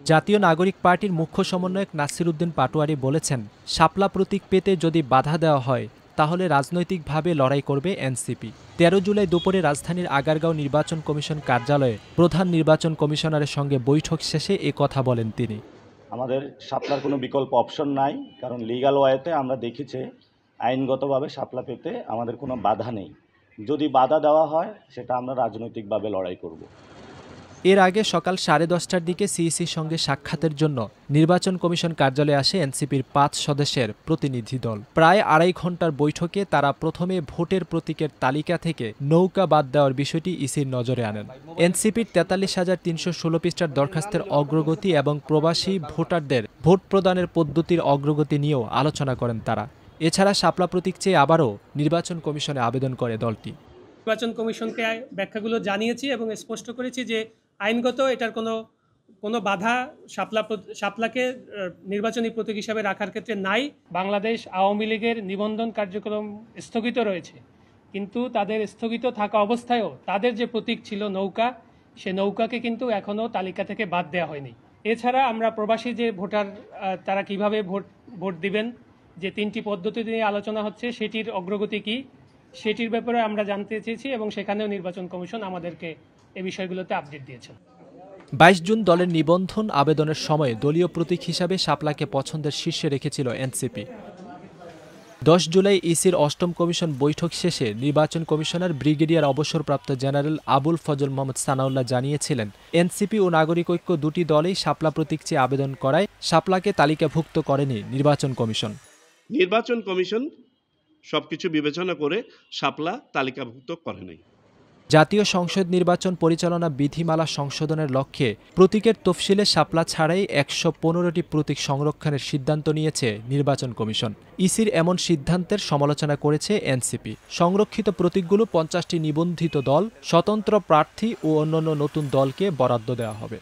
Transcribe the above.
জাতীয় নাগরিক পার্টির মুখ্য সমন্বয়ক নাসির উদ্দিন পাটোয়ারি বলেছেন, শাপলা প্রতীক পেতে যদি বাধা দেওয়া হয় তাহলে রাজনৈতিকভাবে লড়াই করবে এনসিপি। ১৩ জুলাই দুপুরে রাজধানীর আগারগাঁও নির্বাচন কমিশন কার্যালয়ে প্রধান নির্বাচন কমিশনারের সঙ্গে বৈঠক শেষে এ কথা বলেন তিনি। আমাদের শাপলার কোনো বিকল্প অপশন নাই, কারণ লিগ্যাল ওয়েতে আমরা দেখেছি আইনগতভাবে শাপলা পেতে আমাদের কোনো বাধা নেই। যদি বাধা দেওয়া হয় সেটা আমরা রাজনৈতিকভাবে লড়াই করব। এর আগে সকাল 10:30টার দিকে সিইসির সঙ্গে সাক্ষাতের জন্য নির্বাচন কমিশন কার্যালয়ে আসে এনসিপির ৫ সদস্যের প্রতিনিধি দল। প্রায় ২.৫ ঘণ্টার বৈঠকে তারা প্রথমে ভোটের প্রতীকের তালিকা থেকে নৌকা বাদ দেওয়ার বিষয়টি ইসির নজরে আনেন। এনসিপির ৪৩,৩১৬ পৃষ্ঠার দরখাস্তের অগ্রগতি এবং প্রবাসী ভোটারদের ভোট প্রদানের পদ্ধতির অগ্রগতি নিয়েও আলোচনা করেন তারা। এছাড়া শাপলা প্রতীক চেয়ে আবারও নির্বাচন কমিশনে আবেদন করে দলটি। নির্বাচন কমিশনকে ব্যাখ্যাগুলো জানিয়েছি এবং স্পষ্ট করেছি যে আইনগত এটার কোনো বাধা শাপলাকে নির্বাচনী প্রতীক হিসাবে রাখার ক্ষেত্রে নাই। বাংলাদেশ আওয়ামী লীগের নিবন্ধন কার্যক্রম স্থগিত রয়েছে, কিন্তু তাদের স্থগিত থাকা অবস্থায়ও তাদের যে প্রতীক ছিল নৌকা, সে নৌকাকে কিন্তু এখনও তালিকা থেকে বাদ দেওয়া হয়নি। এছাড়া আমরা প্রবাসী যে ভোটার তারা কিভাবে ভোট দিবেন, যে ৩টি পদ্ধতি নিয়ে আলোচনা হচ্ছে সেটির অগ্রগতি কী, সেটির ব্যাপারে আমরা জানতে চেয়েছি এবং সেখানেও নির্বাচন কমিশন আমাদেরকে এই বিষয়গুলোতে আপডেট দিয়েছেন। ২২ জুন দলের নিবন্ধন আবেদনের সময় দলীয় প্রতীক হিসাবে শাপলাকে পছন্দের শীর্ষে রেখেছিল এনসিপি। ১০ জুলাই ইসির ৮ম কমিশন বৈঠক শেষে নির্বাচন কমিশনার ব্রিগেডিয়ার অবসরপ্রাপ্ত জেনারেল আবুল ফজল মোহাম্মদ সানাউল্লাহ জানিয়েছিলেন, এনসিপি ও নাগরিক ঐক্য দুটি দলেই শাপলা প্রতীক চেয়ে আবেদন করায় শাপলাকে তালিকাভুক্ত করেনি নির্বাচন কমিশন। নির্বাচন কমিশন সবকিছু বিবেচনা করে শাপলা তালিকাভুক্ত করে নাই। জাতীয় সংসদ নির্বাচন পরিচালনা বিধিমালা সংশোধনের লক্ষ্যে প্রতীকের তফসিলে শাপলা ছাড়াই ১১৫টি প্রতীক সংরক্ষণের সিদ্ধান্ত নিয়েছে নির্বাচন কমিশন। ইসির এমন সিদ্ধান্তের সমালোচনা করেছে এনসিপি। সংরক্ষিত প্রতীকগুলো ৫০টি নিবন্ধিত দল, স্বতন্ত্র প্রার্থী ও অন্যান্য নতুন দলকে বরাদ্দ দেওয়া হবে।